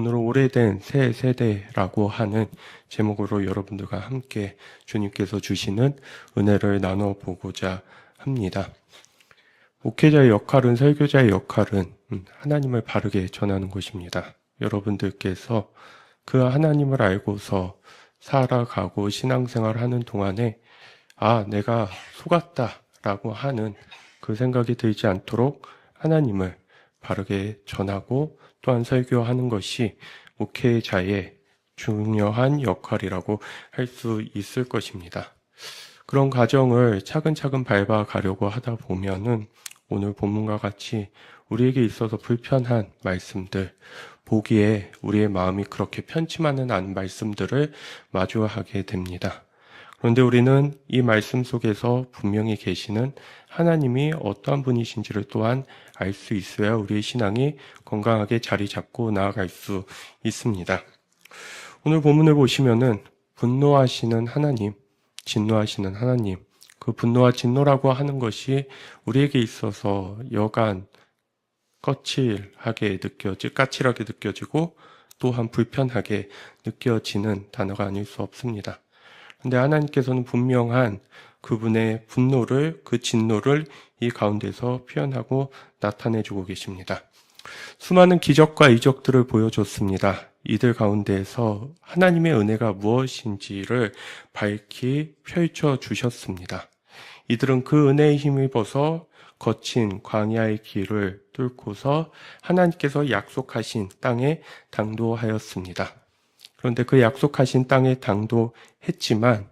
오늘은 오래된 새 세대라고 하는 제목으로 여러분들과 함께 주님께서 주시는 은혜를 나눠보고자 합니다. 목회자의 역할은, 설교자의 역할은 하나님을 바르게 전하는 것입니다. 여러분들께서 그 하나님을 알고서 살아가고 신앙생활 하는 동안에 내가 속았다라고 하는 그 생각이 들지 않도록 하나님을 바르게 전하고 또한 설교하는 것이 목회자의 중요한 역할이라고 할 수 있을 것입니다. 그런 과정을 차근차근 밟아가려고 하다 보면은 오늘 본문과 같이 우리에게 있어서 불편한 말씀들, 보기에 우리의 마음이 그렇게 편치만은 않은 말씀들을 마주하게 됩니다. 그런데 우리는 이 말씀 속에서 분명히 계시는 하나님이 어떠한 분이신지를 또한 알 수 있어야 우리의 신앙이 건강하게 자리 잡고 나아갈 수 있습니다. 오늘 본문을 보시면은 분노하시는 하나님, 진노하시는 하나님, 그 분노와 진노라고 하는 것이 우리에게 있어서 여간 까칠하게 느껴지고 또한 불편하게 느껴지는 단어가 아닐 수 없습니다. 그런데 하나님께서는 분명한 그분의 분노를, 그 진노를 이 가운데서 표현하고 나타내주고 계십니다. 수많은 기적과 이적들을 보여줬습니다. 이들 가운데에서 하나님의 은혜가 무엇인지를 밝히 펼쳐주셨습니다. 이들은 그 은혜에 힘입어서 거친 광야의 길을 뚫고서 하나님께서 약속하신 땅에 당도하였습니다. 그런데 그 약속하신 땅에 당도했지만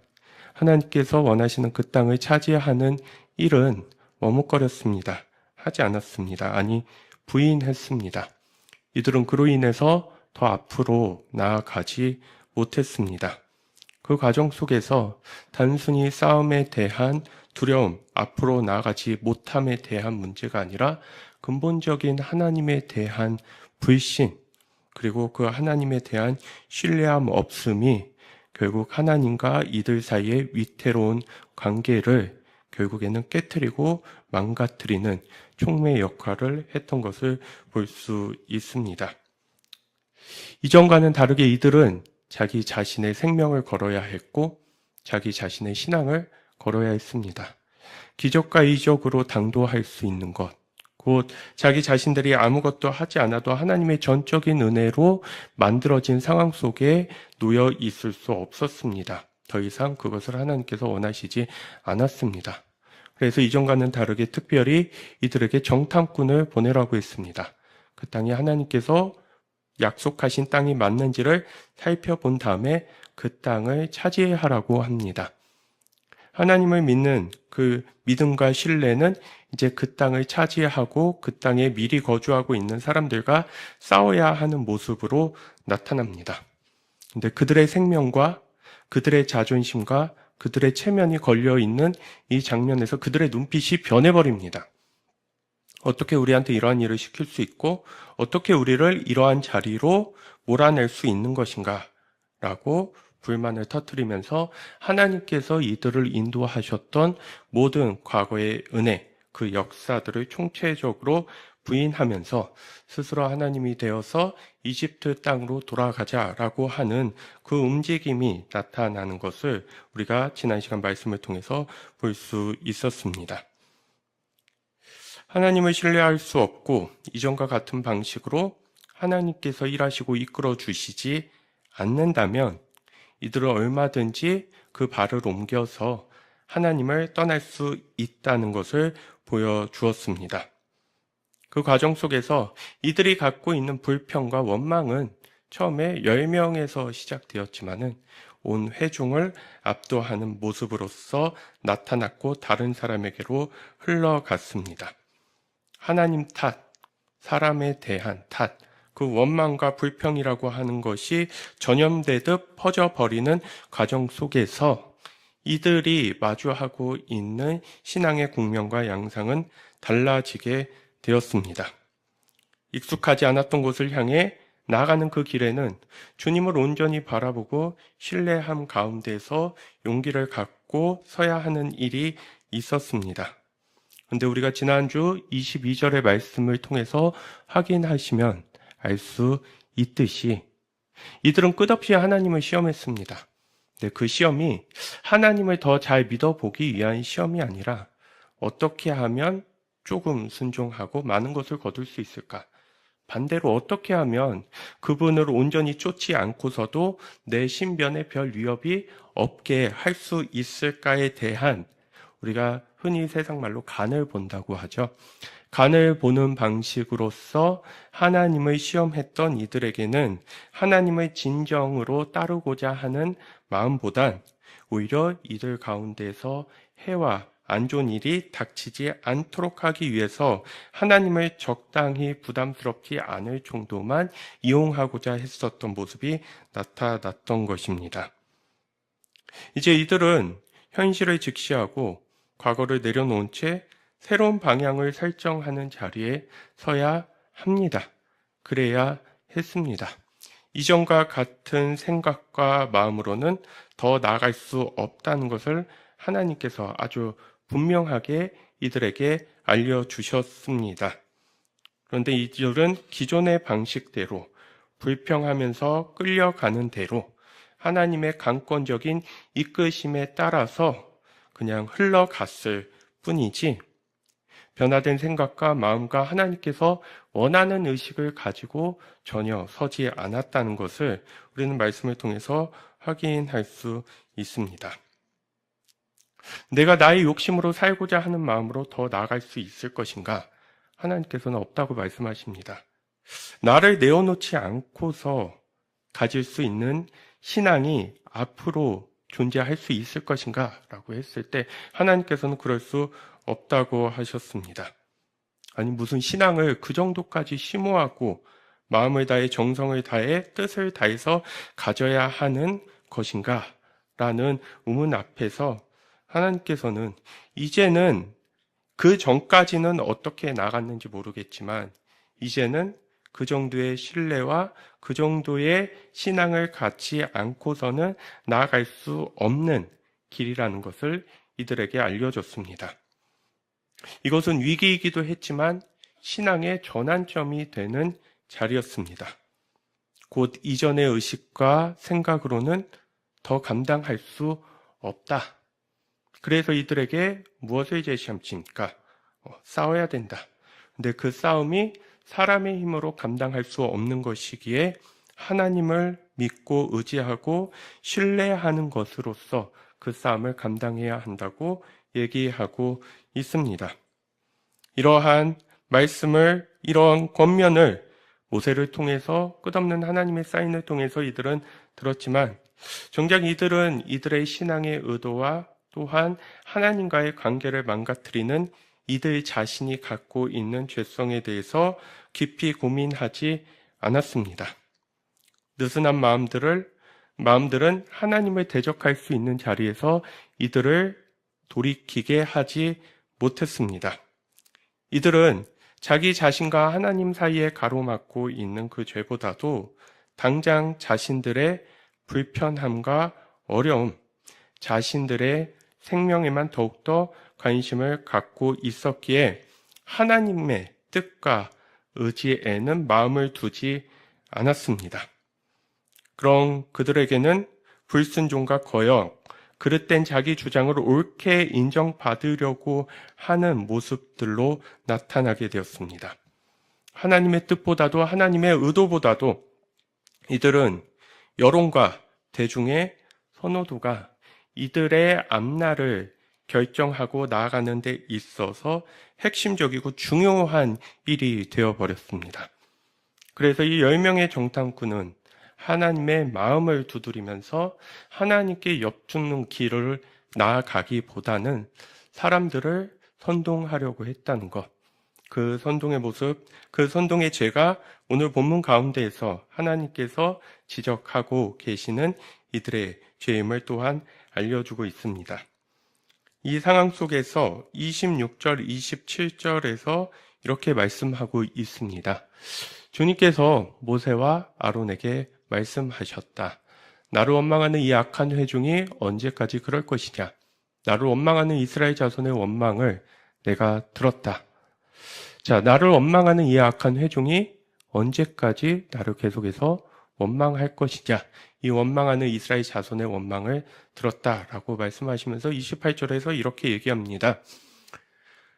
하나님께서 원하시는 그 땅을 차지하는 일은 머뭇거렸습니다. 하지 않았습니다. 아니, 부인했습니다. 이들은 그로 인해서 더 앞으로 나아가지 못했습니다. 그 과정 속에서 단순히 싸움에 대한 두려움, 앞으로 나아가지 못함에 대한 문제가 아니라 근본적인 하나님에 대한 불신, 그리고 그 하나님에 대한 신뢰함 없음이 결국 하나님과 이들 사이의 위태로운 관계를 결국에는 깨트리고 망가뜨리는 촉매 역할을 했던 것을 볼 수 있습니다. 이전과는 다르게 이들은 자기 자신의 생명을 걸어야 했고 자기 자신의 신앙을 걸어야 했습니다. 기적과 이적으로 당도할 수 있는 것, 곧 자기 자신들이 아무것도 하지 않아도 하나님의 전적인 은혜로 만들어진 상황 속에 놓여 있을 수 없었습니다. 더 이상 그것을 하나님께서 원하시지 않았습니다. 그래서 이전과는 다르게 특별히 이들에게 정탐꾼을 보내라고 했습니다. 그 땅이 하나님께서 약속하신 땅이 맞는지를 살펴본 다음에 그 땅을 차지하라고 합니다. 하나님을 믿는 그 믿음과 신뢰는 이제 그 땅을 차지하고 그 땅에 미리 거주하고 있는 사람들과 싸워야 하는 모습으로 나타납니다. 근데 그들의 생명과 그들의 자존심과 그들의 체면이 걸려있는 이 장면에서 그들의 눈빛이 변해버립니다. 어떻게 우리한테 이러한 일을 시킬 수 있고 어떻게 우리를 이러한 자리로 몰아낼 수 있는 것인가 라고 불만을 터뜨리면서 하나님께서 이들을 인도하셨던 모든 과거의 은혜, 그 역사들을 총체적으로 부인하면서 스스로 하나님이 되어서 이집트 땅으로 돌아가자라고 하는 그 움직임이 나타나는 것을 우리가 지난 시간 말씀을 통해서 볼 수 있었습니다. 하나님을 신뢰할 수 없고 이전과 같은 방식으로 하나님께서 일하시고 이끌어 주시지 않는다면 이들은 얼마든지 그 발을 옮겨서 하나님을 떠날 수 있다는 것을 보여주었습니다. 그 과정 속에서 이들이 갖고 있는 불평과 원망은 처음에 10명에서 시작되었지만은 온 회중을 압도하는 모습으로서 나타났고 다른 사람에게로 흘러갔습니다. 하나님 탓, 사람에 대한 탓, 그 원망과 불평이라고 하는 것이 전염되듯 퍼져버리는 과정 속에서 이들이 마주하고 있는 신앙의 국면과 양상은 달라지게 되었습니다. 익숙하지 않았던 곳을 향해 나아가는 그 길에는 주님을 온전히 바라보고 신뢰함 가운데서 용기를 갖고 서야 하는 일이 있었습니다. 그런데 우리가 지난주 22절의 말씀을 통해서 확인하시면 알 수 있듯이 이들은 끝없이 하나님을 시험했습니다. 근데 그 시험이 하나님을 더 잘 믿어보기 위한 시험이 아니라 어떻게 하면 조금 순종하고 많은 것을 거둘 수 있을까? 반대로 어떻게 하면 그분을 온전히 쫓지 않고서도 내 신변에 별 위협이 없게 할 수 있을까에 대한 우리가 흔히 세상 말로 간을 본다고 하죠. 간을 보는 방식으로서 하나님을 시험했던 이들에게는 하나님을 진정으로 따르고자 하는 마음보단 오히려 이들 가운데서 해와 안 좋은 일이 닥치지 않도록 하기 위해서 하나님을 적당히 부담스럽지 않을 정도만 이용하고자 했었던 모습이 나타났던 것입니다. 이제 이들은 현실을 직시하고 과거를 내려놓은 채 새로운 방향을 설정하는 자리에 서야 합니다. 그래야 했습니다. 이전과 같은 생각과 마음으로는 더 나아갈 수 없다는 것을 하나님께서 아주 분명하게 이들에게 알려주셨습니다. 그런데 이들은 기존의 방식대로 불평하면서 끌려가는 대로 하나님의 강권적인 이끄심에 따라서 그냥 흘러갔을 뿐이지 변화된 생각과 마음과 하나님께서 원하는 의식을 가지고 전혀 서지 않았다는 것을 우리는 말씀을 통해서 확인할 수 있습니다. 내가 나의 욕심으로 살고자 하는 마음으로 더 나아갈 수 있을 것인가? 하나님께서는 없다고 말씀하십니다. 나를 내어놓지 않고서 가질 수 있는 신앙이 앞으로 존재할 수 있을 것인가? 라고 했을 때 하나님께서는 그럴 수 없다고 하셨습니다. 아니 무슨 신앙을 그 정도까지 심오하고 마음을 다해 정성을 다해 뜻을 다해서 가져야 하는 것인가? 라는 의문 앞에서 하나님께서는 이제는 그 전까지는 어떻게 나갔는지 모르겠지만 이제는 그 정도의 신뢰와 그 정도의 신앙을 갖지 않고서는 나아갈 수 없는 길이라는 것을 이들에게 알려줬습니다. 이것은 위기이기도 했지만 신앙의 전환점이 되는 자리였습니다. 곧 이전의 의식과 생각으로는 더 감당할 수 없다. 그래서 이들에게 무엇을 제시합니까? 싸워야 된다. 근데 그 싸움이 사람의 힘으로 감당할 수 없는 것이기에 하나님을 믿고 의지하고 신뢰하는 것으로서 그 싸움을 감당해야 한다고 얘기하고 있습니다. 이러한 말씀을, 이러한 권면을 모세를 통해서 끝없는 하나님의 사인을 통해서 이들은 들었지만 정작 이들은 이들의 신앙의 의도와 또한 하나님과의 관계를 망가뜨리는 이들 자신이 갖고 있는 죄성에 대해서 깊이 고민하지 않았습니다. 느슨한 마음들은 하나님을 대적할 수 있는 자리에서 이들을 돌이키게 하지 못했습니다. 이들은 자기 자신과 하나님 사이에 가로막고 있는 그 죄보다도 당장 자신들의 불편함과 어려움, 자신들의 생명에만 더욱더 관심을 갖고 있었기에 하나님의 뜻과 의지에는 마음을 두지 않았습니다. 그럼 그들에게는 불순종과 거역, 그릇된 자기 주장을 옳게 인정받으려고 하는 모습들로 나타나게 되었습니다. 하나님의 뜻보다도 하나님의 의도보다도 이들은 여론과 대중의 선호도가 이들의 앞날을 결정하고 나아가는 데 있어서 핵심적이고 중요한 일이 되어버렸습니다. 그래서 이 10명의 정탐꾼은 하나님의 마음을 두드리면서 하나님께 엿주는 길을 나아가기보다는 사람들을 선동하려고 했다는 것. 그 선동의 모습, 그 선동의 죄가 오늘 본문 가운데에서 하나님께서 지적하고 계시는 이들의 죄임을 또한 알려주고 있습니다. 이 상황 속에서 26절, 27절에서 이렇게 말씀하고 있습니다. 주님께서 모세와 아론에게 말씀하셨다. 나를 원망하는 이 악한 회중이 언제까지 그럴 것이냐? 나를 원망하는 이스라엘 자손의 원망을 내가 들었다. 자, 나를 원망하는 이 악한 회중이 언제까지 나를 계속해서 원망할 것이냐. 이 원망하는 이스라엘 자손의 원망을 들었다라고 말씀하시면서 28절에서 이렇게 얘기합니다.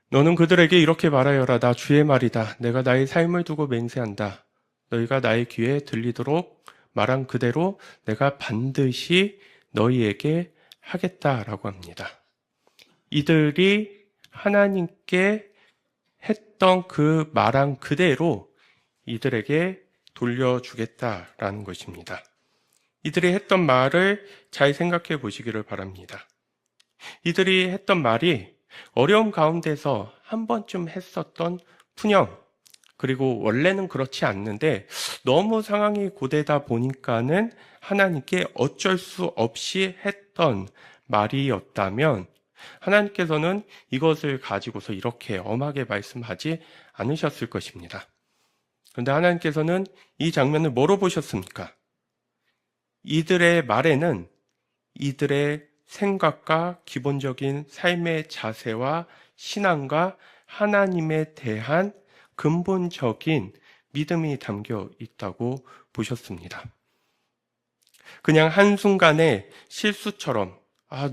너는 그들에게 이렇게 말하여라. 나 주의 말이다. 내가 나의 삶을 두고 맹세한다. 너희가 나의 귀에 들리도록 말한 그대로 내가 반드시 너희에게 하겠다라고 합니다. 이들이 하나님께 했던 그 말한 그대로 이들에게 돌려주겠다라는 것입니다. 이들이 했던 말을 잘 생각해 보시기를 바랍니다. 이들이 했던 말이 어려움 가운데서 한 번쯤 했었던 푸념, 그리고 원래는 그렇지 않는데 너무 상황이 고되다 보니까는 하나님께 어쩔 수 없이 했던 말이었다면 하나님께서는 이것을 가지고서 이렇게 엄하게 말씀하지 않으셨을 것입니다. 그런데 하나님께서는 이 장면을 뭐로 보셨습니까? 이들의 말에는 이들의 생각과 기본적인 삶의 자세와 신앙과 하나님에 대한 근본적인 믿음이 담겨 있다고 보셨습니다. 그냥 한순간의 실수처럼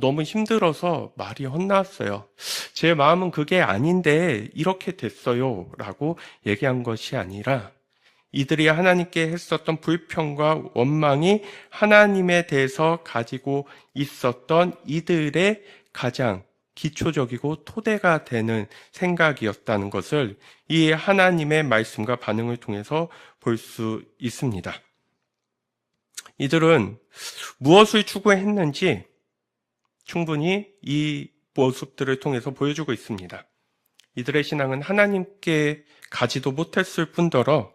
너무 힘들어서 말이 헛나왔어요. 제 마음은 그게 아닌데 이렇게 됐어요 라고 얘기한 것이 아니라 이들이 하나님께 했었던 불평과 원망이 하나님에 대해서 가지고 있었던 이들의 가장 기초적이고 토대가 되는 생각이었다는 것을 이 하나님의 말씀과 반응을 통해서 볼 수 있습니다. 이들은 무엇을 추구했는지 충분히 이 모습들을 통해서 보여주고 있습니다. 이들의 신앙은 하나님께 가지도 못했을 뿐더러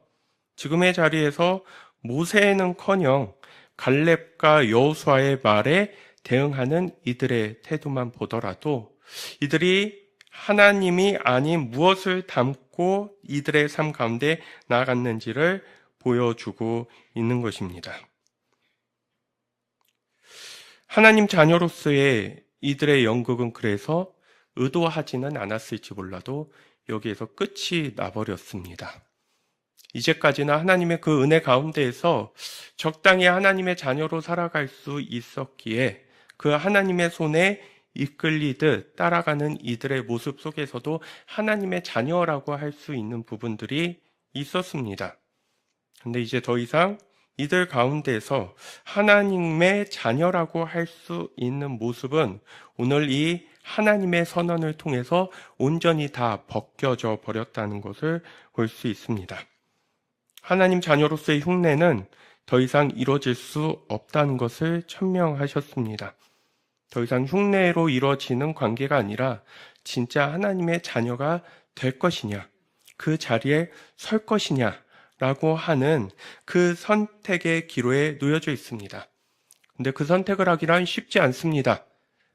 지금의 자리에서 모세는커녕 갈렙과 여호수아의 말에 대응하는 이들의 태도만 보더라도 이들이 하나님이 아닌 무엇을 담고 이들의 삶 가운데 나아갔는지를 보여주고 있는 것입니다. 하나님 자녀로서의 이들의 연극은 그래서 의도하지는 않았을지 몰라도 여기에서 끝이 나버렸습니다. 이제까지나 하나님의 그 은혜 가운데에서 적당히 하나님의 자녀로 살아갈 수 있었기에 그 하나님의 손에 이끌리듯 따라가는 이들의 모습 속에서도 하나님의 자녀라고 할 수 있는 부분들이 있었습니다. 근데 이제 더 이상 이들 가운데서 하나님의 자녀라고 할 수 있는 모습은 오늘 이 하나님의 선언을 통해서 온전히 다 벗겨져 버렸다는 것을 볼 수 있습니다. 하나님 자녀로서의 흉내는 더 이상 이루어질 수 없다는 것을 천명하셨습니다. 더 이상 흉내로 이루어지는 관계가 아니라 진짜 하나님의 자녀가 될 것이냐, 그 자리에 설 것이냐 라고 하는 그 선택의 기로에 놓여져 있습니다. 근데 그 선택을 하기란 쉽지 않습니다.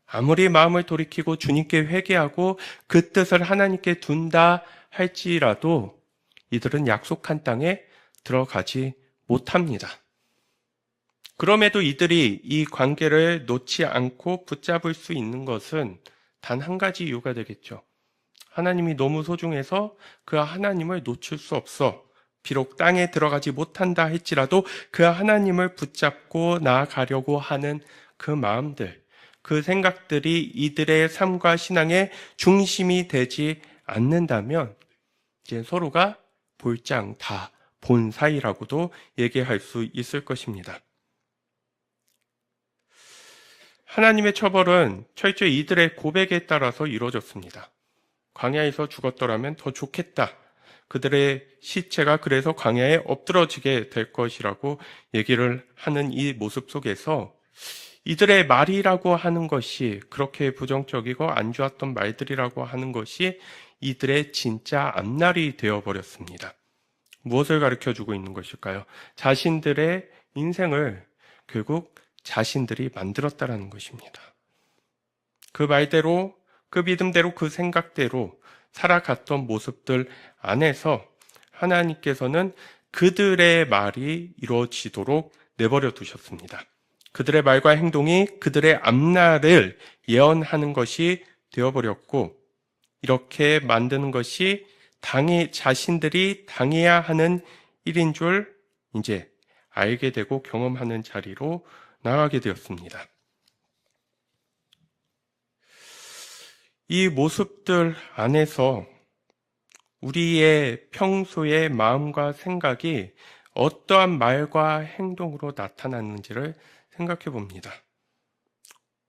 아무리 마음을 돌이키고 주님께 회개하고 그 뜻을 하나님께 둔다 할지라도 이들은 약속한 땅에 들어가지 못합니다. 그럼에도 이들이 이 관계를 놓지 않고 붙잡을 수 있는 것은 단 한 가지 이유가 되겠죠. 하나님이 너무 소중해서 그 하나님을 놓칠 수 없어. 비록 땅에 들어가지 못한다 할지라도 그 하나님을 붙잡고 나아가려고 하는 그 마음들, 그 생각들이 이들의 삶과 신앙의 중심이 되지 않는다면 이제 서로가 볼장 다 본 사이라고도 얘기할 수 있을 것입니다. 하나님의 처벌은 철저히 이들의 고백에 따라서 이루어졌습니다. 광야에서 죽었더라면 더 좋겠다. 그들의 시체가 그래서 광야에 엎드러지게 될 것이라고 얘기를 하는 이 모습 속에서 이들의 말이라고 하는 것이 그렇게 부정적이고 안 좋았던 말들이라고 하는 것이 이들의 진짜 앞날이 되어버렸습니다. 무엇을 가르쳐주고 있는 것일까요? 자신들의 인생을 결국 자신들이 만들었다라는 것입니다. 그 말대로, 그 믿음대로, 그 생각대로 살아갔던 모습들 안에서 하나님께서는 그들의 말이 이루어지도록 내버려 두셨습니다. 그들의 말과 행동이 그들의 앞날을 예언하는 것이 되어버렸고 이렇게 만드는 것이 자신들이 당해야 하는 일인 줄 이제 알게 되고 경험하는 자리로 나가게 되었습니다. 이 모습들 안에서 우리의 평소의 마음과 생각이 어떠한 말과 행동으로 나타나는지를 생각해 봅니다.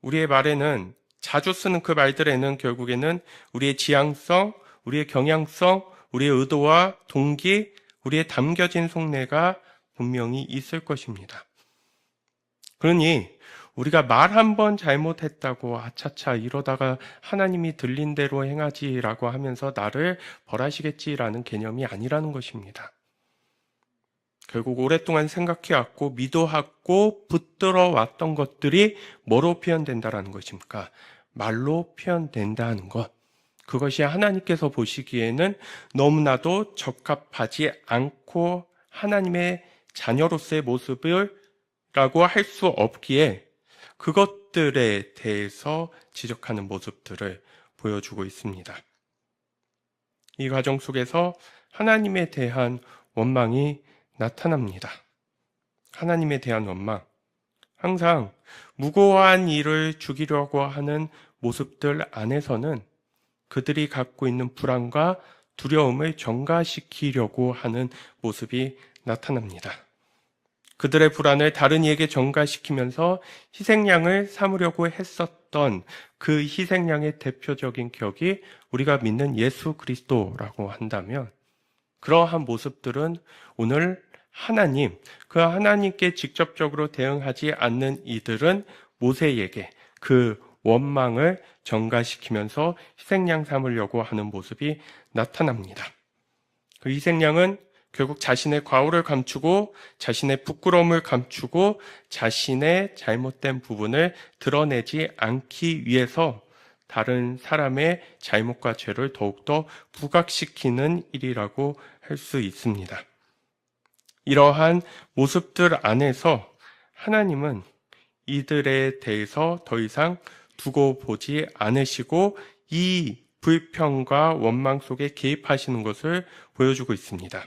우리의 말에는, 자주 쓰는 그 말들에는 결국에는 우리의 지향성, 우리의 경향성, 우리의 의도와 동기, 우리의 담겨진 속내가 분명히 있을 것입니다. 그러니 우리가 말 한 번 잘못했다고 아차차 이러다가 하나님이 들린 대로 행하지라고 하면서 나를 벌하시겠지라는 개념이 아니라는 것입니다. 결국 오랫동안 생각해왔고 믿어왔고 붙들어 왔던 것들이 뭐로 표현된다라는 것입니까? 말로 표현된다는 것. 그것이 하나님께서 보시기에는 너무나도 적합하지 않고 하나님의 자녀로서의 모습이라고 할 수 없기에 그것들에 대해서 지적하는 모습들을 보여주고 있습니다. 이 과정 속에서 하나님에 대한 원망이 나타납니다. 하나님에 대한 원망. 항상 무고한 일을 죽이려고 하는 모습들 안에서는 그들이 갖고 있는 불안과 두려움을 전가시키려고 하는 모습이 나타납니다. 그들의 불안을 다른 이에게 전가시키면서 희생양을 삼으려고 했었던 그 희생양의 대표적인 격이 우리가 믿는 예수 그리스도라고 한다면, 그러한 모습들은 오늘 하나님, 그 하나님께 직접적으로 대응하지 않는 이들은 모세에게 그 원망을 전가시키면서 희생양 삼으려고 하는 모습이 나타납니다. 그 희생양은 결국 자신의 과오를 감추고 자신의 부끄러움을 감추고 자신의 잘못된 부분을 드러내지 않기 위해서 다른 사람의 잘못과 죄를 더욱더 부각시키는 일이라고 할 수 있습니다. 이러한 모습들 안에서 하나님은 이들에 대해서 더 이상 두고 보지 않으시고 이 불평과 원망 속에 개입하시는 것을 보여주고 있습니다.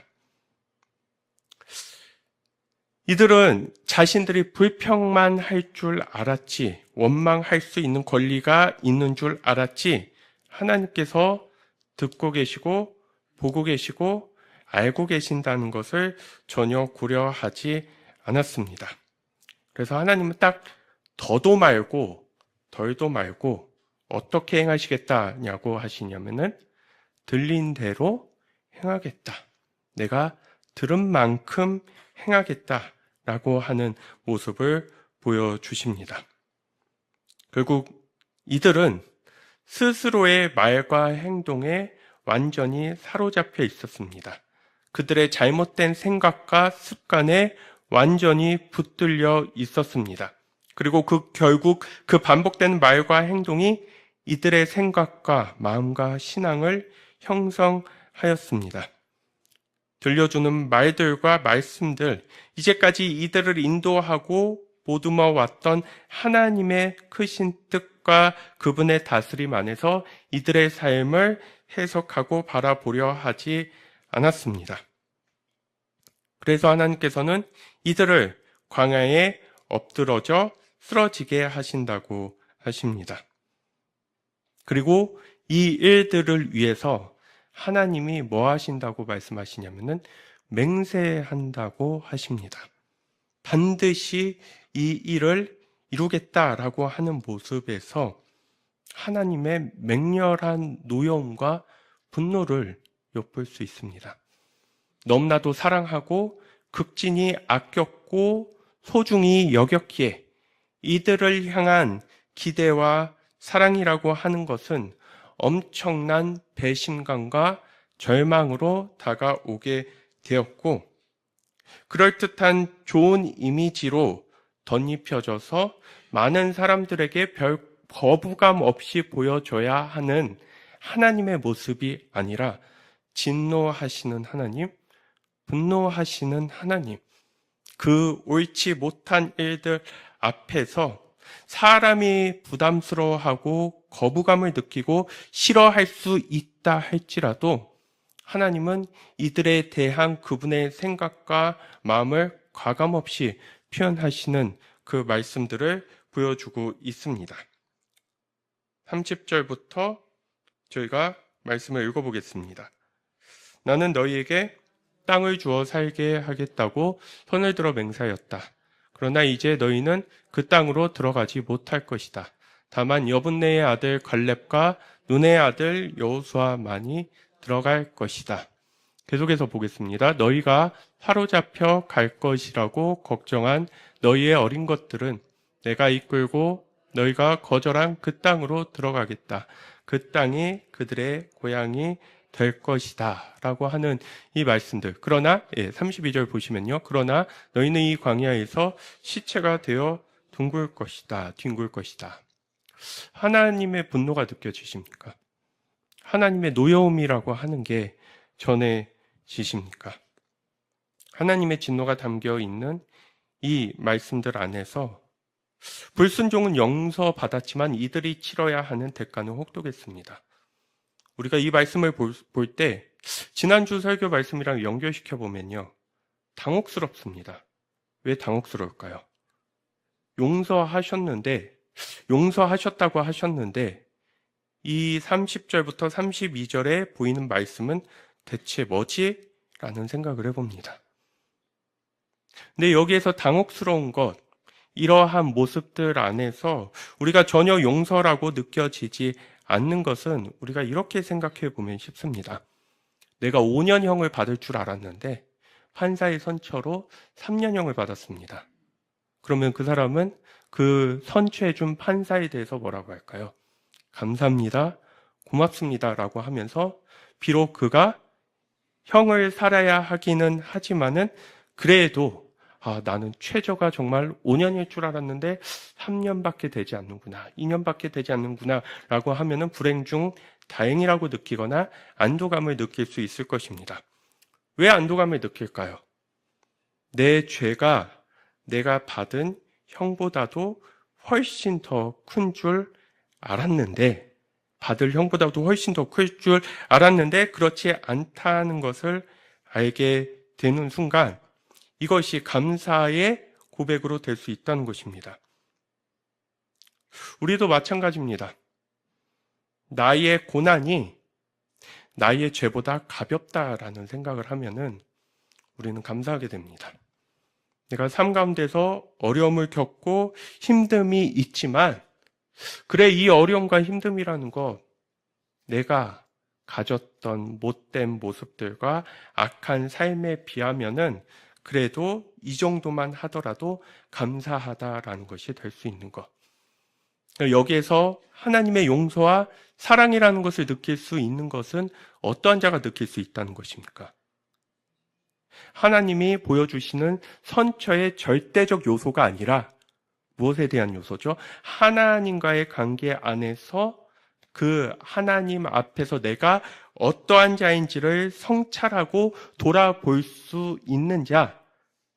이들은 자신들이 불평만 할 줄 알았지, 원망할 수 있는 권리가 있는 줄 알았지, 하나님께서 듣고 계시고 보고 계시고 알고 계신다는 것을 전혀 고려하지 않았습니다. 그래서 하나님은 딱 더도 말고 덜도 말고 어떻게 행하시겠다냐고 하시냐면은 들린 대로 행하겠다. 내가 들은 만큼 행하겠다라고 하는 모습을 보여주십니다. 결국 이들은 스스로의 말과 행동에 완전히 사로잡혀 있었습니다. 그들의 잘못된 생각과 습관에 완전히 붙들려 있었습니다. 그리고 결국 그 반복되는 말과 행동이 이들의 생각과 마음과 신앙을 형성하였습니다. 들려주는 말들과 말씀들, 이제까지 이들을 인도하고 보듬어 왔던 하나님의 크신 뜻과 그분의 다스림 안에서 이들의 삶을 해석하고 바라보려 하지 않았습니다. 그래서 하나님께서는 이들을 광야에 엎드러져 쓰러지게 하신다고 하십니다. 그리고 이 일들을 위해서 하나님이 뭐 하신다고 말씀하시냐면은 맹세한다고 하십니다. 반드시 이 일을 이루겠다라고 하는 모습에서 하나님의 맹렬한 노여움과 분노를 엿볼 수 있습니다. 너무나도 사랑하고 극진히 아꼈고 소중히 여겼기에 이들을 향한 기대와 사랑이라고 하는 것은 엄청난 배신감과 절망으로 다가오게 되었고, 그럴듯한 좋은 이미지로 덧입혀져서 많은 사람들에게 별 거부감 없이 보여줘야 하는 하나님의 모습이 아니라 진노하시는 하나님, 분노하시는 하나님, 그 옳지 못한 일들 앞에서 사람이 부담스러워하고 거부감을 느끼고 싫어할 수 있다 할지라도 하나님은 이들에 대한 그분의 생각과 마음을 과감없이 표현하시는 그 말씀들을 보여주고 있습니다. 30절부터 저희가 말씀을 읽어보겠습니다. 나는 너희에게 땅을 주어 살게 하겠다고 손을 들어 맹세하였다. 그러나 이제 너희는 그 땅으로 들어가지 못할 것이다. 다만 여분네의 아들 갈렙과 눈의 아들 여호수아만이 들어갈 것이다. 계속해서 보겠습니다. 너희가 사로잡혀 갈 것이라고 걱정한 너희의 어린 것들은 내가 이끌고 너희가 거절한 그 땅으로 들어가겠다. 그 땅이 그들의 고향이 될 것이다 라고 하는 이 말씀들. 그러나 32절 보시면요. 그러나 너희는 이 광야에서 시체가 되어 둥글 것이다. 뒹굴 것이다. 하나님의 분노가 느껴지십니까? 하나님의 노여움이라고 하는 게 전해지십니까? 하나님의 진노가 담겨 있는 이 말씀들 안에서 불순종은 용서받았지만 이들이 치러야 하는 대가는 혹독했습니다. 우리가 이 말씀을 볼 때 지난주 설교 말씀이랑 연결시켜 보면요. 당혹스럽습니다. 왜 당혹스러울까요? 용서하셨다고 하셨는데 이 30절부터 32절에 보이는 말씀은 대체 뭐지? 라는 생각을 해봅니다. 근데 여기에서 당혹스러운 것, 이러한 모습들 안에서 우리가 전혀 용서라고 느껴지지 않는 것은 우리가 이렇게 생각해 보면 쉽습니다. 내가 5년형을 받을 줄 알았는데 판사의 선처로 3년형을 받았습니다. 그러면 그 사람은 그 선처해준 판사에 대해서 뭐라고 할까요? 감사합니다, 고맙습니다 라고 하면서 비록 그가 형을 살아야 하기는 하지만은 그래도 나는 최저가 정말 5년일 줄 알았는데 3년밖에 되지 않는구나, 2년밖에 되지 않는구나 라고 하면은 불행 중 다행이라고 느끼거나 안도감을 느낄 수 있을 것입니다. 왜 안도감을 느낄까요? 내 죄가 내가 받은 형보다도 훨씬 더 큰 줄 알았는데, 받을 형보다도 훨씬 더 클 줄 알았는데 그렇지 않다는 것을 알게 되는 순간 이것이 감사의 고백으로 될 수 있다는 것입니다. 우리도 마찬가지입니다. 나의 고난이 나의 죄보다 가볍다라는 생각을 하면은 우리는 감사하게 됩니다. 내가 삶 가운데서 어려움을 겪고 힘듦이 있지만, 그래, 이 어려움과 힘듦이라는 것, 내가 가졌던 못된 모습들과 악한 삶에 비하면은 그래도 이 정도만 하더라도 감사하다라는 것이 될 수 있는 것. 여기에서 하나님의 용서와 사랑이라는 것을 느낄 수 있는 것은 어떠한 자가 느낄 수 있다는 것입니까? 하나님이 보여주시는 선처의 절대적 요소가 아니라 무엇에 대한 요소죠? 하나님과의 관계 안에서 그 하나님 앞에서 내가 어떠한 자인지를 성찰하고 돌아볼 수 있는 자,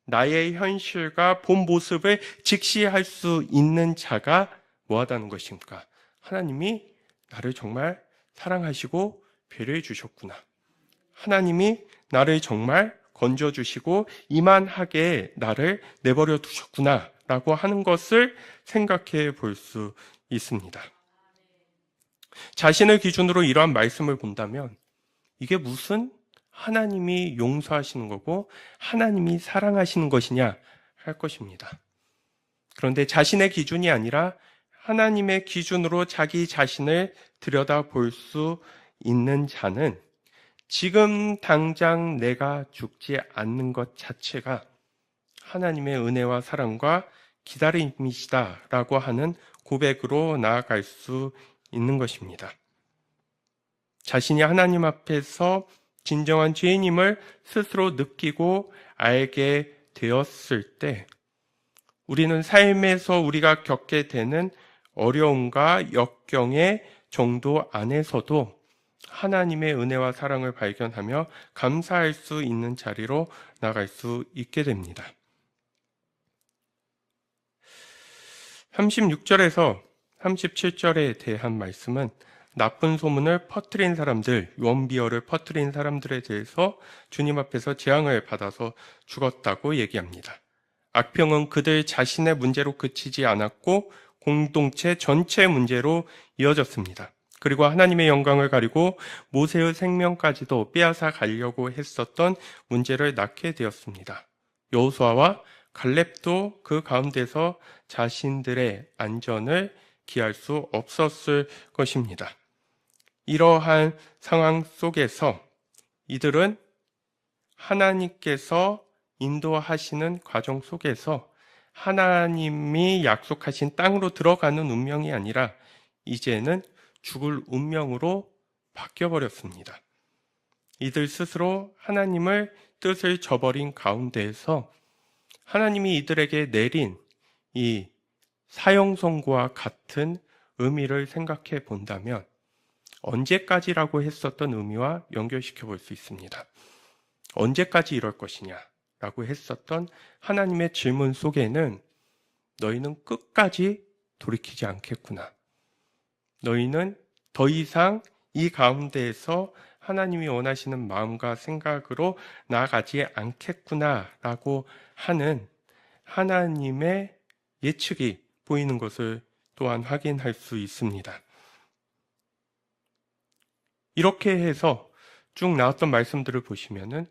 나의 현실과 본 모습을 직시할 수 있는 자가 뭐하다는 것입니까? 하나님이 나를 정말 사랑하시고 배려해 주셨구나. 하나님이 나를 정말 건져주시고 이만하게 나를 내버려 두셨구나 라고 하는 것을 생각해 볼 수 있습니다. 자신을 기준으로 이러한 말씀을 본다면 이게 무슨 하나님이 용서하시는 거고 하나님이 사랑하시는 것이냐 할 것입니다. 그런데 자신의 기준이 아니라 하나님의 기준으로 자기 자신을 들여다볼 수 있는 자는 지금 당장 내가 죽지 않는 것 자체가 하나님의 은혜와 사랑과 기다림이시다라고 하는 고백으로 나아갈 수 있는 것입니다. 자신이 하나님 앞에서 진정한 죄인임을 스스로 느끼고 알게 되었을 때 우리는 삶에서 우리가 겪게 되는 어려움과 역경의 정도 안에서도 하나님의 은혜와 사랑을 발견하며 감사할 수 있는 자리로 나갈 수 있게 됩니다. 36절에서 37절에 대한 말씀은 나쁜 소문을 퍼뜨린 사람들, 유언비어를 퍼뜨린 사람들에 대해서 주님 앞에서 재앙을 받아서 죽었다고 얘기합니다. 악평은 그들 자신의 문제로 그치지 않았고 공동체 전체의 문제로 이어졌습니다. 그리고 하나님의 영광을 가리고 모세의 생명까지도 빼앗아 가려고 했었던 문제를 낳게 되었습니다. 여호수아와 갈렙도 그 가운데서 자신들의 안전을 기할 수 없었을 것입니다. 이러한 상황 속에서 이들은 하나님께서 인도하시는 과정 속에서 하나님이 약속하신 땅으로 들어가는 운명이 아니라 이제는 죽을 운명으로 바뀌어버렸습니다. 이들 스스로 하나님을 뜻을 저버린 가운데에서 하나님이 이들에게 내린 이 사형선고와 같은 의미를 생각해 본다면 언제까지라고 했었던 의미와 연결시켜 볼 수 있습니다. 언제까지 이럴 것이냐라고 했었던 하나님의 질문 속에는 너희는 끝까지 돌이키지 않겠구나. 너희는 더 이상 이 가운데에서 하나님이 원하시는 마음과 생각으로 나아가지 않겠구나라고 하는 하나님의 예측이 보이는 것을 또한 확인할 수 있습니다. 이렇게 해서 쭉 나왔던 말씀들을 보시면은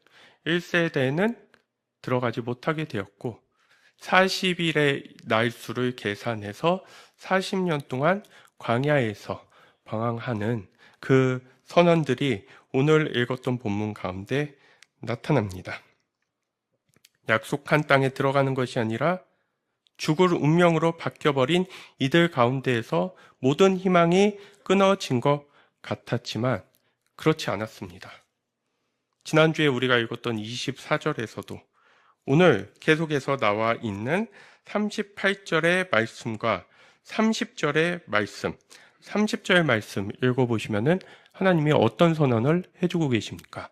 1세대는 들어가지 못하게 되었고 40일의 날수를 계산해서 40년 동안 광야에서 방황하는 그 선언들이 오늘 읽었던 본문 가운데 나타납니다. 약속한 땅에 들어가는 것이 아니라 죽을 운명으로 바뀌어버린 이들 가운데에서 모든 희망이 끊어진 것 같았지만 그렇지 않았습니다. 지난주에 우리가 읽었던 24절에서도 오늘 계속해서 나와 있는 38절의 말씀과 30절의 말씀, 30절 말씀 읽어보시면은 하나님이 어떤 선언을 해주고 계십니까?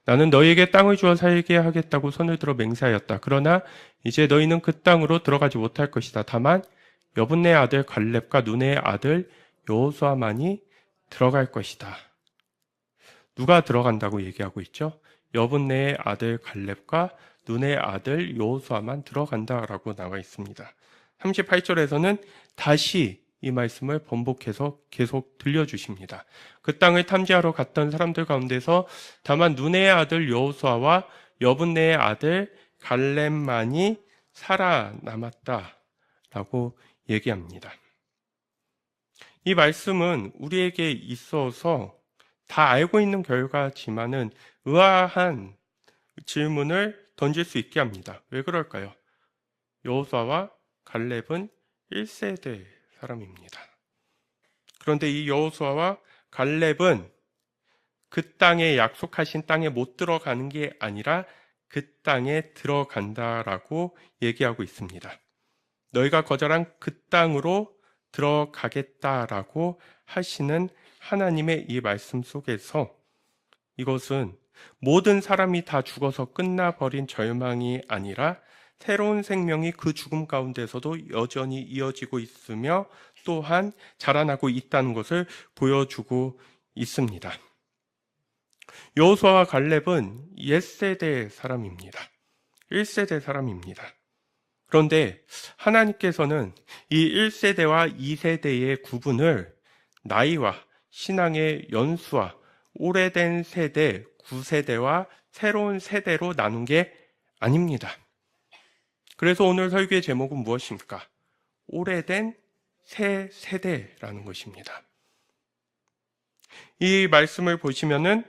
나는 너희에게 땅을 주어 살게 하겠다고 손을 들어 맹세하였다. 그러나 이제 너희는 그 땅으로 들어가지 못할 것이다. 다만 여분네 아들 갈렙과 눈의 아들 여호수아만이 들어갈 것이다. 누가 들어간다고 얘기하고 있죠? 여분네의 아들 갈렙과 눈의 아들 여호수아만 들어간다라고 나와 있습니다. 38절에서는 다시 이 말씀을 번복해서 계속 들려주십니다. 그 땅을 탐지하러 갔던 사람들 가운데서 다만 눈의 아들 여호수아와 여분네의 아들 갈렙만이 살아남았다라고 얘기합니다. 이 말씀은 우리에게 있어서 다 알고 있는 결과지만은 의아한 질문을 던질 수 있게 합니다. 왜 그럴까요? 여호수아와 갈렙은 1세대 사람입니다. 그런데 이 여호수아와 갈렙은 그 땅에 약속하신 땅에 못 들어가는 게 아니라 그 땅에 들어간다라고 얘기하고 있습니다. 너희가 거절한 그 땅으로 들어가겠다라고 하시는 하나님의 이 말씀 속에서 이것은 모든 사람이 다 죽어서 끝나버린 절망이 아니라 새로운 생명이 그 죽음 가운데서도 여전히 이어지고 있으며 또한 자라나고 있다는 것을 보여주고 있습니다. 여호수아와 갈렙은 옛세대 사람입니다. 1세대 사람입니다. 그런데 하나님께서는 이 1세대와 2세대의 구분을 나이와 신앙의 연수와 오래된 세대, 9세대와 새로운 세대로 나눈 게 아닙니다. 그래서 오늘 설교의 제목은 무엇입니까? 오래된 새 세대라는 것입니다. 이 말씀을 보시면은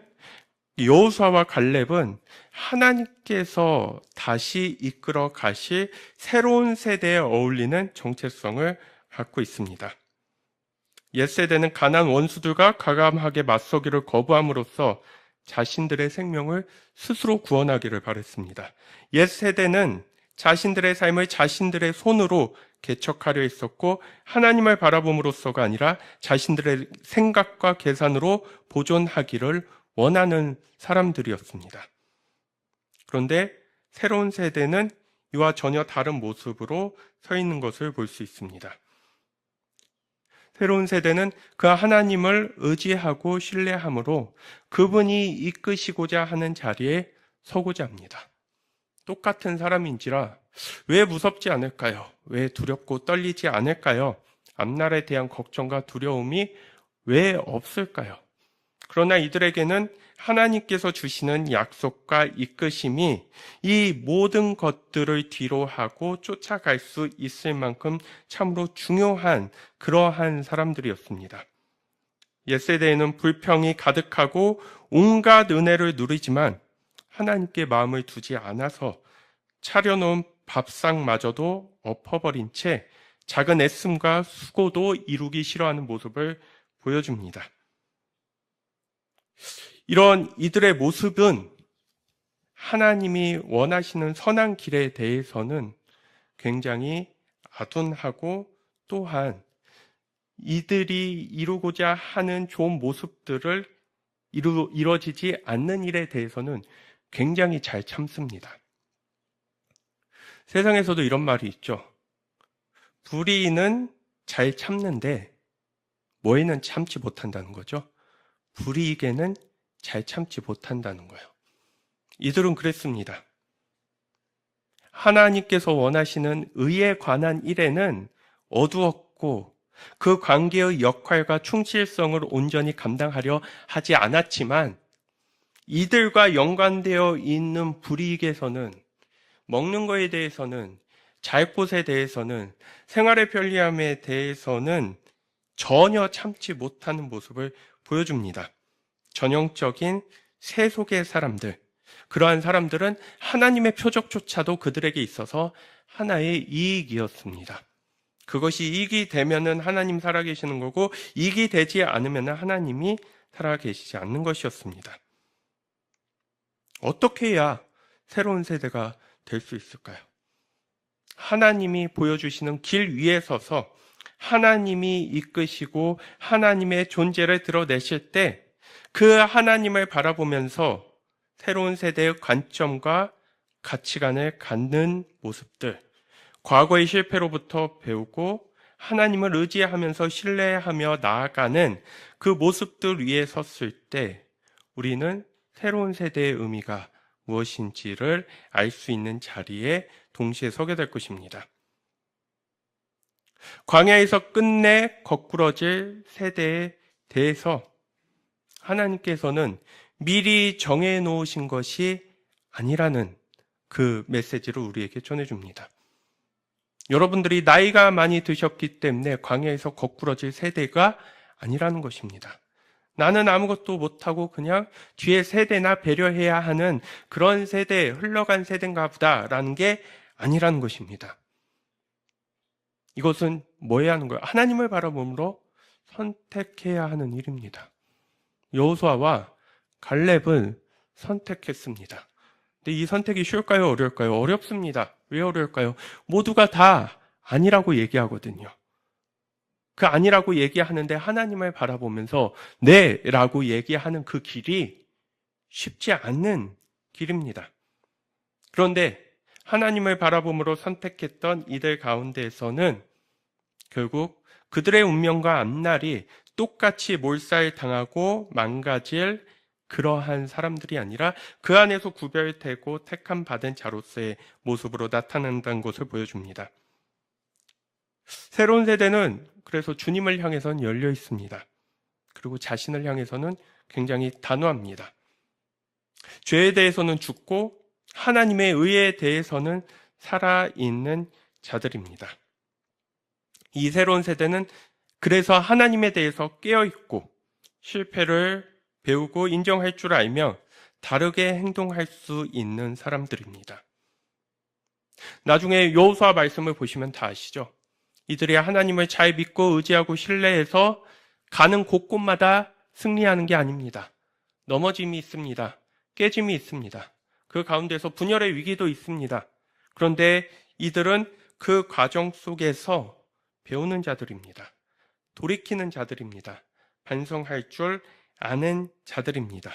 여호수아와 갈렙은 하나님께서 다시 이끌어 가실 새로운 세대에 어울리는 정체성을 갖고 있습니다. 옛세대는 가나안 원수들과 과감하게 맞서기를 거부함으로써 자신들의 생명을 스스로 구원하기를 바랬습니다. 옛세대는 자신들의 삶을 자신들의 손으로 개척하려 했었고 하나님을 바라봄으로써가 아니라 자신들의 생각과 계산으로 보존하기를 원하는 사람들이었습니다. 그런데 새로운 세대는 이와 전혀 다른 모습으로 서 있는 것을 볼 수 있습니다. 새로운 세대는 그 하나님을 의지하고 신뢰함으로 그분이 이끄시고자 하는 자리에 서고자 합니다. 똑같은 사람인지라 왜 무섭지 않을까요? 왜 두렵고 떨리지 않을까요? 앞날에 대한 걱정과 두려움이 왜 없을까요? 그러나 이들에게는 하나님께서 주시는 약속과 이끄심이 이 모든 것들을 뒤로하고 쫓아갈 수 있을 만큼 참으로 중요한 그러한 사람들이었습니다. 옛세대에는 불평이 가득하고 온갖 은혜를 누리지만 하나님께 마음을 두지 않아서 차려놓은 밥상마저도 엎어버린 채 작은 애씀과 수고도 이루기 싫어하는 모습을 보여줍니다. 이런 이들의 모습은 하나님이 원하시는 선한 길에 대해서는 굉장히 아둔하고 또한 이들이 이루고자 하는 좋은 모습들을 이루어지지 않는 일에 대해서는 굉장히 잘 참습니다. 세상에서도 이런 말이 있죠. 불의는 잘 참는데 뭐에는 참지 못한다는 거죠. 불이익에는 잘 참지 못한다는 거예요. 이들은 그랬습니다. 하나님께서 원하시는 의에 관한 일에는 어두웠고 그 관계의 역할과 충실성을 온전히 감당하려 하지 않았지만 이들과 연관되어 있는 불이익에서는 먹는 거에 대해서는 잘 곳에 대해서는 생활의 편리함에 대해서는 전혀 참지 못하는 모습을 보여줍니다. 전형적인 세속의 사람들, 그러한 사람들은 하나님의 표적조차도 그들에게 있어서 하나의 이익이었습니다. 그것이 이익이 되면은 하나님 살아계시는 거고 이익이 되지 않으면 하나님이 살아계시지 않는 것이었습니다. 어떻게 해야 새로운 세대가 될 수 있을까요? 하나님이 보여주시는 길 위에 서서 하나님이 이끄시고 하나님의 존재를 드러내실 때 그 하나님을 바라보면서 새로운 세대의 관점과 가치관을 갖는 모습들, 과거의 실패로부터 배우고 하나님을 의지하면서 신뢰하며 나아가는 그 모습들 위에 섰을 때 우리는 새로운 세대의 의미가 무엇인지를 알 수 있는 자리에 동시에 서게 될 것입니다. 광야에서 끝내 거꾸러질 세대에 대해서 하나님께서는 미리 정해놓으신 것이 아니라는 그 메시지를 우리에게 전해줍니다. 여러분들이 나이가 많이 드셨기 때문에 광야에서 거꾸러질 세대가 아니라는 것입니다. 나는 아무것도 못하고 그냥 뒤에 세대나 배려해야 하는 그런 세대, 흘러간 세대인가 보다라는 게 아니라는 것입니다. 이것은 뭐 해야 하는 거예요? 하나님을 바라봄으로 선택해야 하는 일입니다. 여호수아와 갈렙은 선택했습니다. 근데 이 선택이 쉬울까요? 어려울까요? 어렵습니다. 왜 어려울까요? 모두가 다 아니라고 얘기하거든요. 그 아니라고 얘기하는데 하나님을 바라보면서 네 라고 얘기하는 그 길이 쉽지 않는 길입니다. 그런데 하나님을 바라봄으로 선택했던 이들 가운데에서는 결국 그들의 운명과 앞날이 똑같이 몰살당하고 망가질 그러한 사람들이 아니라 그 안에서 구별되고 택함 받은 자로서의 모습으로 나타난다는 것을 보여줍니다. 새로운 세대는 그래서 주님을 향해서는 열려 있습니다. 그리고 자신을 향해서는 굉장히 단호합니다. 죄에 대해서는 죽고 하나님의 의에 대해서는 살아있는 자들입니다. 이 새로운 세대는 그래서 하나님에 대해서 깨어있고 실패를 배우고 인정할 줄 알며 다르게 행동할 수 있는 사람들입니다. 나중에 여호수아 말씀을 보시면 다 아시죠? 이들이 하나님을 잘 믿고 의지하고 신뢰해서 가는 곳곳마다 승리하는 게 아닙니다. 넘어짐이 있습니다. 깨짐이 있습니다. 그 가운데서 분열의 위기도 있습니다. 그런데 이들은 그 과정 속에서 배우는 자들입니다. 돌이키는 자들입니다. 반성할 줄 아는 자들입니다.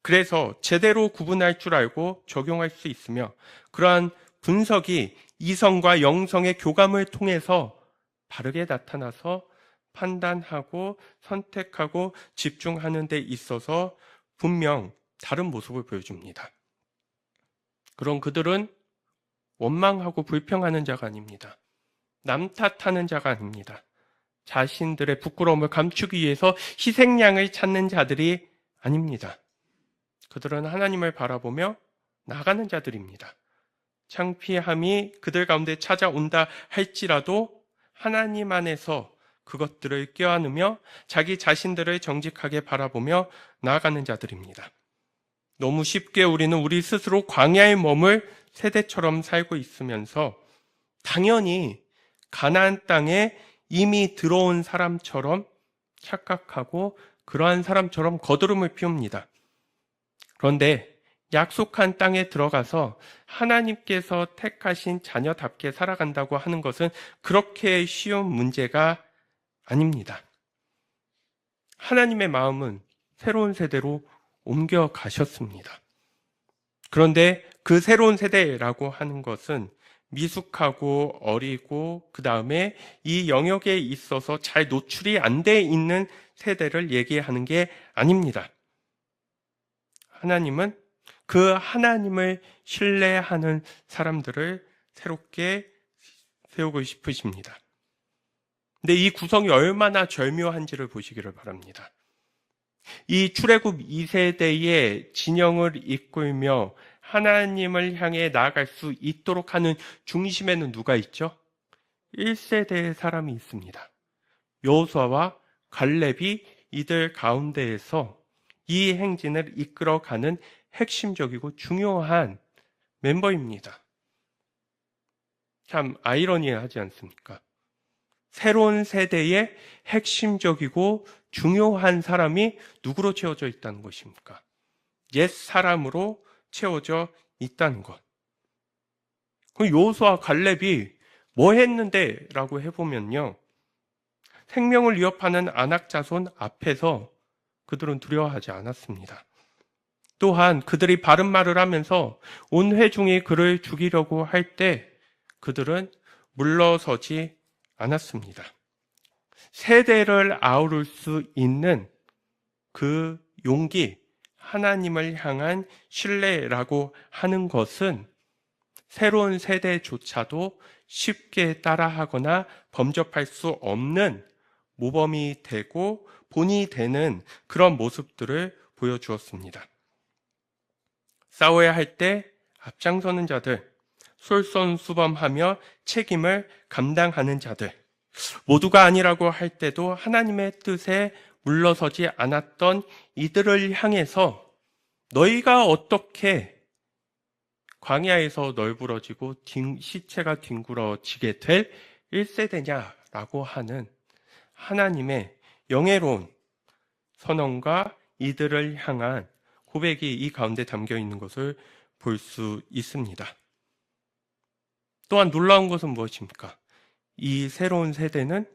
그래서 제대로 구분할 줄 알고 적용할 수 있으며 그러한 분석이 이성과 영성의 교감을 통해서 바르게 나타나서 판단하고 선택하고 집중하는 데 있어서 분명 다른 모습을 보여줍니다. 그럼 그들은 원망하고 불평하는 자가 아닙니다. 남 탓하는 자가 아닙니다. 자신들의 부끄러움을 감추기 위해서 희생양을 찾는 자들이 아닙니다. 그들은 하나님을 바라보며 나가는 자들입니다. 창피함이 그들 가운데 찾아온다 할지라도 하나님 안에서 그것들을 껴안으며 자기 자신들을 정직하게 바라보며 나아가는 자들입니다. 너무 쉽게 우리는 우리 스스로 광야에 머물 세대처럼 살고 있으면서 당연히 가나안 땅에 이미 들어온 사람처럼 착각하고 그러한 사람처럼 거드름을 피웁니다. 그런데 약속한 땅에 들어가서 하나님께서 택하신 자녀답게 살아간다고 하는 것은 그렇게 쉬운 문제가 아닙니다. 하나님의 마음은 새로운 세대로 옮겨가셨습니다. 그런데 그 새로운 세대라고 하는 것은 미숙하고 어리고 그 다음에 이 영역에 있어서 잘 노출이 안 돼 있는 세대를 얘기하는 게 아닙니다. 하나님은 그 하나님을 신뢰하는 사람들을 새롭게 세우고 싶으십니다. 근데 이 구성이 얼마나 절묘한지를 보시기를 바랍니다. 이 출애굽 2세대의 진영을 이끌며 하나님을 향해 나아갈 수 있도록 하는 중심에는 누가 있죠? 1세대의 사람이 있습니다. 여호수아와 갈렙이 이들 가운데에서 이 행진을 이끌어가는 핵심적이고 중요한 멤버입니다. 참 아이러니하지 않습니까? 새로운 세대의 핵심적이고 중요한 사람이 누구로 채워져 있다는 것입니까? 옛 사람으로 채워져 있다는 것. 그럼 여호수아 갈렙이 뭐 했는데? 라고 해보면요. 생명을 위협하는 아낙 자손 앞에서 그들은 두려워하지 않았습니다. 또한 그들이 바른 말을 하면서 온 회중이 그를 죽이려고 할 때 그들은 물러서지 않았습니다. 세대를 아우를 수 있는 그 용기, 하나님을 향한 신뢰라고 하는 것은 새로운 세대조차도 쉽게 따라하거나 범접할 수 없는 모범이 되고 본이 되는 그런 모습들을 보여주었습니다. 싸워야 할 때 앞장서는 자들, 솔선수범하며 책임을 감당하는 자들, 모두가 아니라고 할 때도 하나님의 뜻에 물러서지 않았던 이들을 향해서 너희가 어떻게 광야에서 널브러지고 시체가 뒹굴어지게 될 1세대냐라고 하는 하나님의 영예로운 선언과 이들을 향한 고백이 이 가운데 담겨 있는 것을 볼 수 있습니다. 또한 놀라운 것은 무엇입니까? 이 새로운 세대는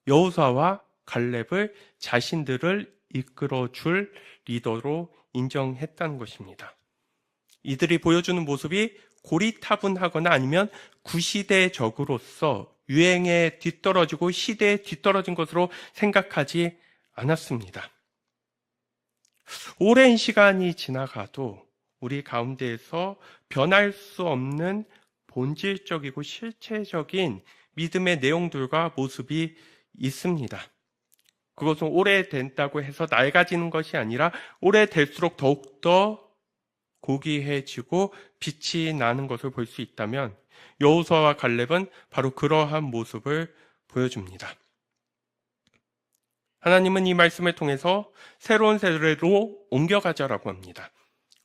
여호수아와 갈렙을 자신들을 이끌어줄 리더로 인정했다는 것입니다. 이들이 보여주는 모습이 고리타분하거나 아니면 구시대적으로서 유행에 뒤떨어지고 시대에 뒤떨어진 것으로 생각하지 않았습니다. 오랜 시간이 지나가도 우리 가운데에서 변할 수 없는 본질적이고 실체적인 믿음의 내용들과 모습이 있습니다. 그것은 오래된다고 해서 낡아지는 것이 아니라 오래될수록 더욱더 고귀해지고 빛이 나는 것을 볼 수 있다면 여호수아와 갈렙은 바로 그러한 모습을 보여줍니다. 하나님은 이 말씀을 통해서 새로운 세대로 옮겨가자라고 합니다.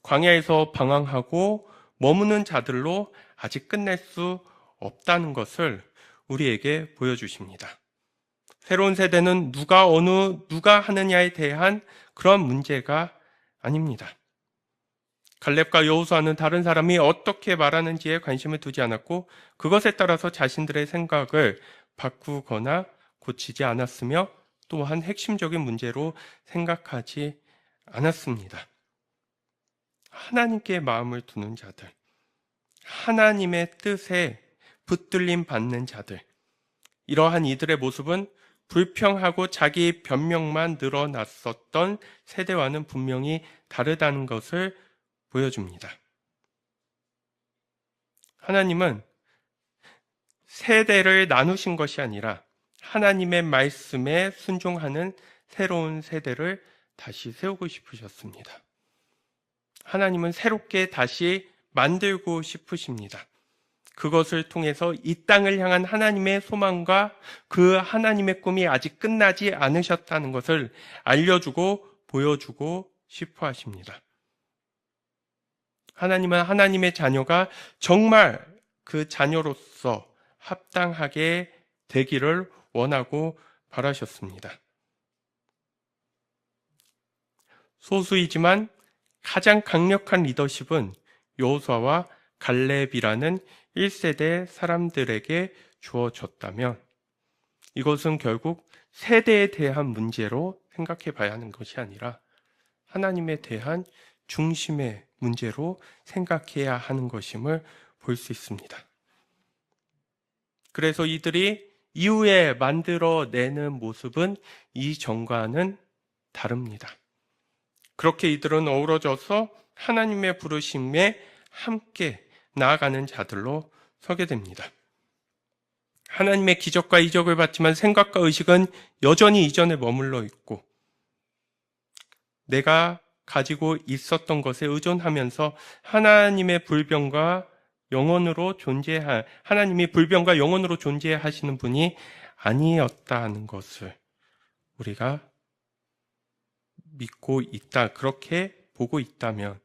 광야에서 방황하고 머무는 자들로 아직 끝낼 수 없다는 것을 우리에게 보여주십니다. 새로운 세대는 누가 하느냐에 대한 그런 문제가 아닙니다. 갈렙과 여호수아는 다른 사람이 어떻게 말하는지에 관심을 두지 않았고 그것에 따라서 자신들의 생각을 바꾸거나 고치지 않았으며 또한 핵심적인 문제로 생각하지 않았습니다. 하나님께 마음을 두는 자들, 하나님의 뜻에 붙들림 받는 자들, 이러한 이들의 모습은 불평하고 자기 변명만 늘어났었던 세대와는 분명히 다르다는 것을 보여줍니다. 하나님은 세대를 나누신 것이 아니라 하나님의 말씀에 순종하는 새로운 세대를 다시 세우고 싶으셨습니다. 하나님은 새롭게 다시 만들고 싶으십니다. 그것을 통해서 이 땅을 향한 하나님의 소망과 그 하나님의 꿈이 아직 끝나지 않으셨다는 것을 알려주고 보여주고 싶어 하십니다. 하나님은 하나님의 자녀가 정말 그 자녀로서 합당하게 되기를 원하고 바라셨습니다. 소수이지만 가장 강력한 리더십은 여호수아와 갈렙이라는 1세대 사람들에게 주어졌다면 이것은 결국 세대에 대한 문제로 생각해 봐야 하는 것이 아니라 하나님에 대한 중심의 문제로 생각해야 하는 것임을 볼 수 있습니다. 그래서 이들이 이후에 만들어내는 모습은 이전과는 다릅니다. 그렇게 이들은 어우러져서 하나님의 부르심에 함께 나아가는 자들로 서게 됩니다. 하나님의 기적과 이적을 받지만 생각과 의식은 여전히 이전에 머물러 있고 내가 가지고 있었던 것에 의존하면서 하나님이 불변과 영원으로 존재하시는 분이 아니었다는 것을 우리가 믿고 있다, 그렇게 보고 있다면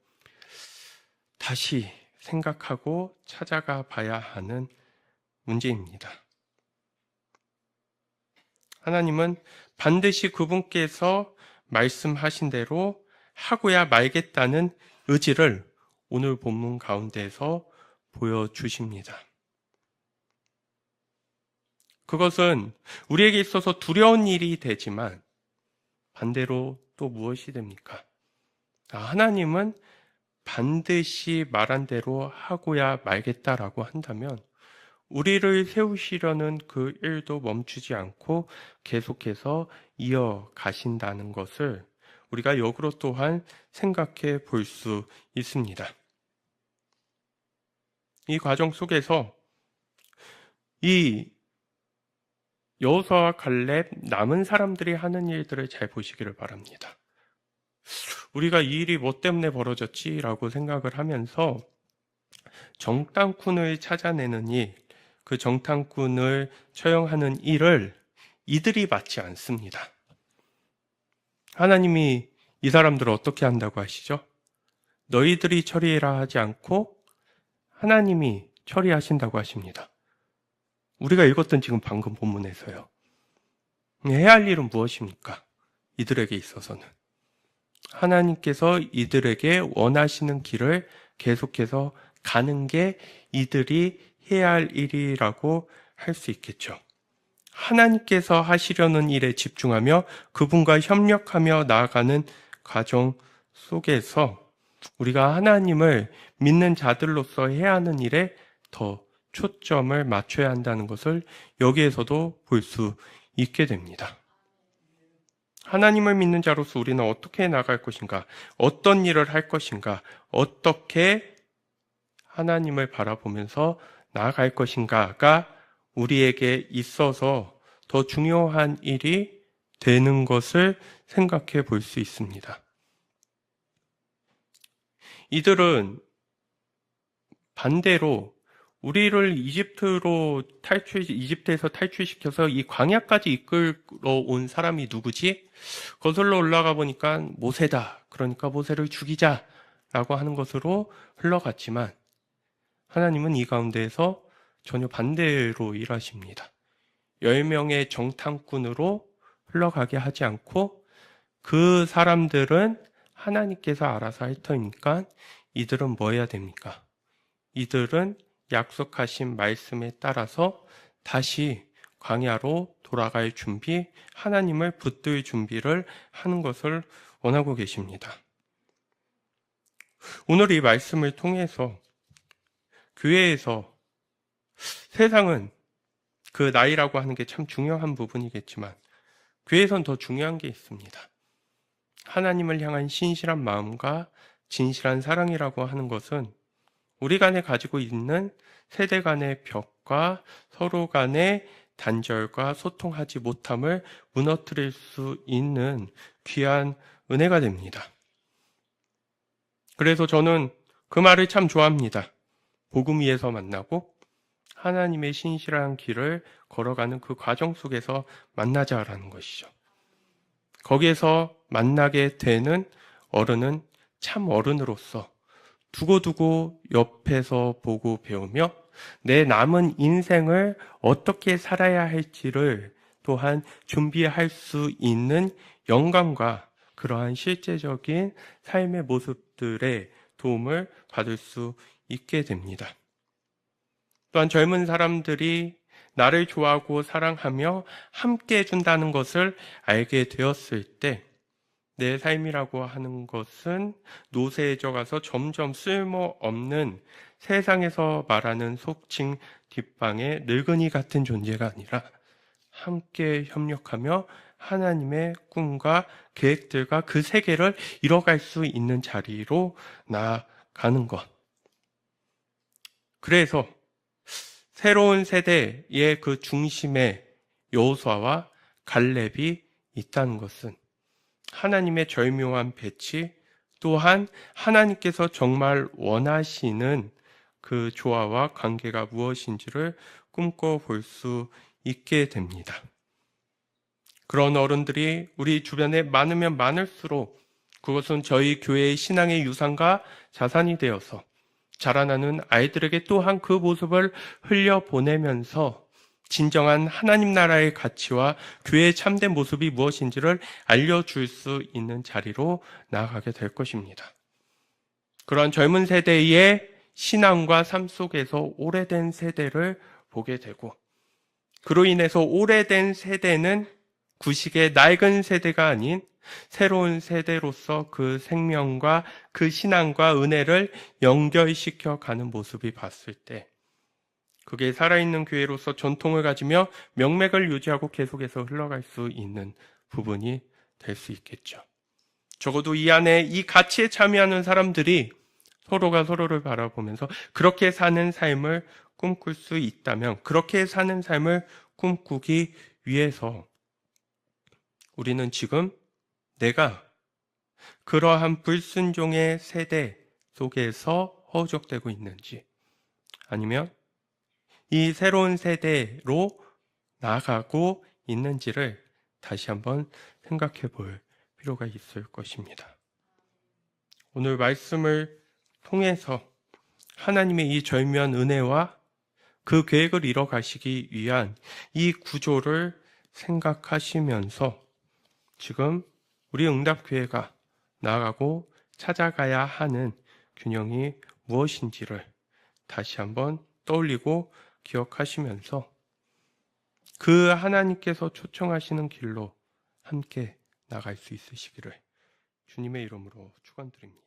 다시 생각하고 찾아가 봐야 하는 문제입니다. 하나님은 반드시 그분께서 말씀하신 대로 하고야 말겠다는 의지를 오늘 본문 가운데에서 보여주십니다. 그것은 우리에게 있어서 두려운 일이 되지만 반대로 또 무엇이 됩니까? 하나님은 반드시 말한 대로 하고야 말겠다라고 한다면 우리를 세우시려는 그 일도 멈추지 않고 계속해서 이어가신다는 것을 우리가 역으로 또한 생각해 볼 수 있습니다. 이 과정 속에서 이 여호수아와 갈렙 남은 사람들이 하는 일들을 잘 보시기를 바랍니다. 우리가 이 일이 뭐 때문에 벌어졌지라고 생각을 하면서 정탐꾼을 찾아내는 일, 그 정탐꾼을 처형하는 일을 이들이 맡지 않습니다. 하나님이 이 사람들을 어떻게 한다고 하시죠? 너희들이 처리해라 하지 않고 하나님이 처리하신다고 하십니다. 우리가 읽었던 지금 방금 본문에서요. 해야 할 일은 무엇입니까? 이들에게 있어서는 하나님께서 이들에게 원하시는 길을 계속해서 가는 게 이들이 해야 할 일이라고 할 수 있겠죠. 하나님께서 하시려는 일에 집중하며 그분과 협력하며 나아가는 과정 속에서 우리가 하나님을 믿는 자들로서 해야 하는 일에 더 초점을 맞춰야 한다는 것을 여기에서도 볼 수 있게 됩니다. 하나님을 믿는 자로서 우리는 어떻게 나갈 것인가, 어떤 일을 할 것인가, 어떻게 하나님을 바라보면서 나아갈 것인가가 우리에게 있어서 더 중요한 일이 되는 것을 생각해 볼 수 있습니다. 이들은 반대로 우리를 이집트에서 탈출시켜서 이 광야까지 이끌어 온 사람이 누구지? 거슬러 올라가 보니까 모세다. 그러니까 모세를 죽이자라고 하는 것으로 흘러갔지만 하나님은 이 가운데에서 전혀 반대로 일하십니다. 10명의 정탐꾼으로 흘러가게 하지 않고 그 사람들은 하나님께서 알아서 할 터이니까 이들은 뭐 해야 됩니까? 이들은 약속하신 말씀에 따라서 다시 광야로 돌아갈 준비, 하나님을 붙들 준비를 하는 것을 원하고 계십니다. 오늘 이 말씀을 통해서 교회에서 세상은 그 나이라고 하는 게 참 중요한 부분이겠지만 교회에선 더 중요한 게 있습니다. 하나님을 향한 신실한 마음과 진실한 사랑이라고 하는 것은 우리 간에 가지고 있는 세대 간의 벽과 서로 간의 단절과 소통하지 못함을 무너뜨릴 수 있는 귀한 은혜가 됩니다. 그래서 저는 그 말을 참 좋아합니다. 복음 위에서 만나고 하나님의 신실한 길을 걸어가는 그 과정 속에서 만나자라는 것이죠. 거기에서 만나게 되는 어른은 참 어른으로서 두고두고 옆에서 보고 배우며 내 남은 인생을 어떻게 살아야 할지를 또한 준비할 수 있는 영감과 그러한 실제적인 삶의 모습들의 도움을 받을 수 있게 됩니다. 또한 젊은 사람들이 나를 좋아하고 사랑하며 함께 해준다는 것을 알게 되었을 때 내 삶이라고 하는 것은 노쇠해져 가서 점점 쓸모없는 세상에서 말하는 속칭 뒷방의 늙은이 같은 존재가 아니라 함께 협력하며 하나님의 꿈과 계획들과 그 세계를 이뤄갈 수 있는 자리로 나아가는 것. 그래서 새로운 세대의 그 중심에 여호수아와 갈렙이 있다는 것은 하나님의 절묘한 배치, 또한 하나님께서 정말 원하시는 그 조화와 관계가 무엇인지를 꿈꿔볼 수 있게 됩니다. 그런 어른들이 우리 주변에 많으면 많을수록 그것은 저희 교회의 신앙의 유산과 자산이 되어서 자라나는 아이들에게 또한 그 모습을 흘려보내면서 진정한 하나님 나라의 가치와 교회의 참된 모습이 무엇인지를 알려줄 수 있는 자리로 나아가게 될 것입니다. 그런 젊은 세대의 신앙과 삶 속에서 오래된 세대를 보게 되고 그로 인해서 오래된 세대는 구식의 낡은 세대가 아닌 새로운 세대로서 그 생명과 그 신앙과 은혜를 연결시켜 가는 모습이 봤을 때 그게 살아있는 교회로서 전통을 가지며 명맥을 유지하고 계속해서 흘러갈 수 있는 부분이 될 수 있겠죠. 적어도 이 안에 이 가치에 참여하는 사람들이 서로가 서로를 바라보면서 그렇게 사는 삶을 꿈꿀 수 있다면 그렇게 사는 삶을 꿈꾸기 위해서 우리는 지금 내가 그러한 불순종의 세대 속에서 허우적대고 있는지 아니면 이 새로운 세대로 나아가고 있는지를 다시 한번 생각해 볼 필요가 있을 것입니다. 오늘 말씀을 통해서 하나님의 이 절묘한 은혜와 그 계획을 이뤄가시기 위한 이 구조를 생각하시면서 지금 우리 응답교회가 나아가고 찾아가야 하는 균형이 무엇인지를 다시 한번 떠올리고 기억하시면서 그 하나님께서 초청하시는 길로 함께 나갈 수 있으시기를 주님의 이름으로 축원드립니다.